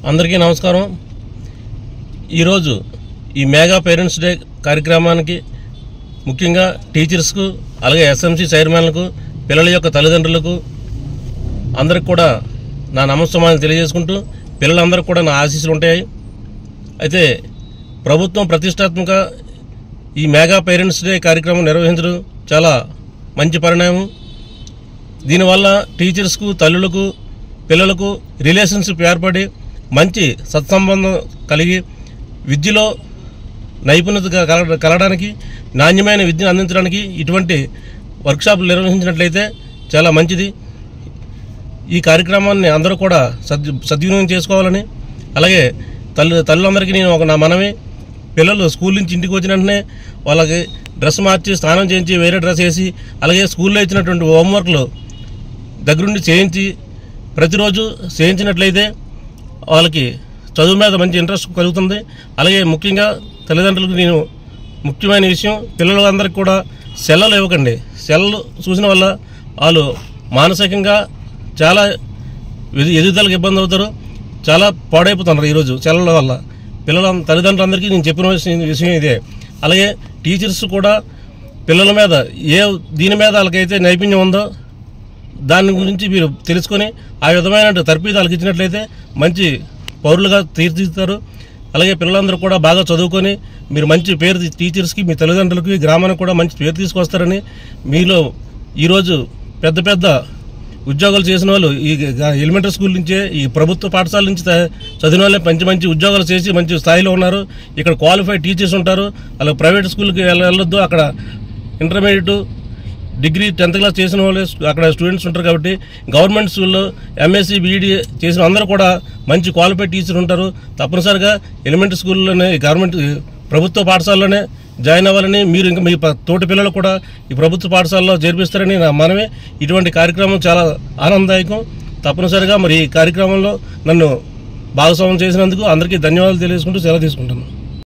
అందరికీ నమస్కారం। ఈరోజు ఈ మెగా పేరెంట్స్ డే కార్యక్రమానికి ముఖ్యంగా టీచర్స్కు అలాగే ఎస్ఎంసీ చైర్మన్లకు పిల్లల యొక్క తల్లిదండ్రులకు అందరికి కూడా నా నమస్కారాలు తెలియజేసుకుంటూ పిల్లలందరికీ కూడా నా ఆశీస్సులు ఉంటాయి। అయితే ప్రభుత్వం ప్రతిష్టాత్మక ఈ మెగా పేరెంట్స్ డే కార్యక్రమం నిర్వహించడం చాలా మంచి పరిణామం। దీనివల్ల టీచర్స్కు తల్లులకు పిల్లలకు రిలేషన్షిప్ ఏర్పడి మంచి సత్సంబంధం కలిగి విద్యలో నైపుణ్యత కలగడానికి నాణ్యమైన విద్యను అందించడానికి ఇటువంటి వర్క్షాపులు నిర్వహించినట్లయితే చాలా మంచిది। ఈ కార్యక్రమాన్ని అందరూ కూడా సద్వినియోగం చేసుకోవాలని, అలాగే తల్లులందరికీ నేను నా మనవి, పిల్లలు స్కూల్ నుంచి ఇంటికి వచ్చిన వెంటనే వాళ్ళకి డ్రెస్ మార్చి స్నానం చేయించి వేరే డ్రెస్ వేసి అలాగే స్కూల్లో ఇచ్చినటువంటి హోంవర్క్లు దగ్గరుండి చేయించి ప్రతిరోజు చేయించినట్లయితే వాళ్ళకి చదువు మీద మంచి ఇంట్రెస్ట్ కలుగుతుంది। అలాగే ముఖ్యంగా తల్లిదండ్రులకు నేను ముఖ్యమైన విషయం, పిల్లలందరికీ కూడా సెలవులు ఇవ్వకండి। సెలవులు చూసిన వల్ల వాళ్ళు మానసికంగా చాలా ఎదుగుదలకు ఇబ్బంది అవుతారు, చాలా పాడైపోతున్నారు ఈరోజు సెలవుల వల్ల। తల్లిదండ్రులందరికీ నేను చెప్పిన విషయం ఇదే। అలాగే టీచర్స్ కూడా పిల్లల మీద దీని మీద వాళ్ళకైతే నైపుణ్యం ఉందో దాని గురించి మీరు తెలుసుకొని ఆ విధమైన తర్ఫీదులకు ఇచ్చినట్లయితే మంచి పౌరులుగా తీర్చిదిద్దుతారు। అలాగే పిల్లలందరూ కూడా బాగా చదువుకొని మీరు మంచి పేరు టీచర్స్కి, మీ తల్లిదండ్రులకి, గ్రామానికి కూడా మంచి పేరు తీసుకొస్తారని, మీలో ఈరోజు పెద్ద పెద్ద ఉద్యోగాలు చేసిన వాళ్ళు ఈ ఎలిమెంటరీ స్కూల్ నుంచే, ఈ ప్రభుత్వ పాఠశాల నుంచి చదివిన వాళ్ళే మంచి ఉద్యోగాలు చేసి మంచి స్థాయిలో ఉన్నారు। ఇక్కడ క్వాలిఫైడ్ టీచర్స్ ఉంటారు। అలాగే ప్రైవేట్ స్కూల్కి వెళ్ళొద్దు, అక్కడ ఇంటర్మీడియట్ డిగ్రీ 10th క్లాస్ చేసిన వాళ్ళు అక్కడ స్టూడెంట్స్ ఉంటారు। కాబట్టి గవర్నమెంట్ స్కూల్లో ఎంఎస్సీ బీఈడీ చేసిన అందరూ కూడా మంచి క్వాలిఫైడ్ టీచర్ ఉంటారు। తప్పనిసరిగా ఎలిమెంటరీ స్కూల్లోనే గవర్నమెంట్ ప్రభుత్వ పాఠశాలలోనే జాయిన్ అవ్వాలని, మీరు ఇంకా మీ తోటి పిల్లలు కూడా ఈ ప్రభుత్వ పాఠశాలలో చేర్పిస్తారని నా మనమే। ఇటువంటి కార్యక్రమం చాలా ఆనందదాయకం। తప్పనిసరిగా మరి ఈ కార్యక్రమంలో నన్ను భాగస్వామ్యం చేసినందుకు అందరికీ ధన్యవాదాలు తెలియజేసుకుంటూ సెలవు తీసుకుంటాను।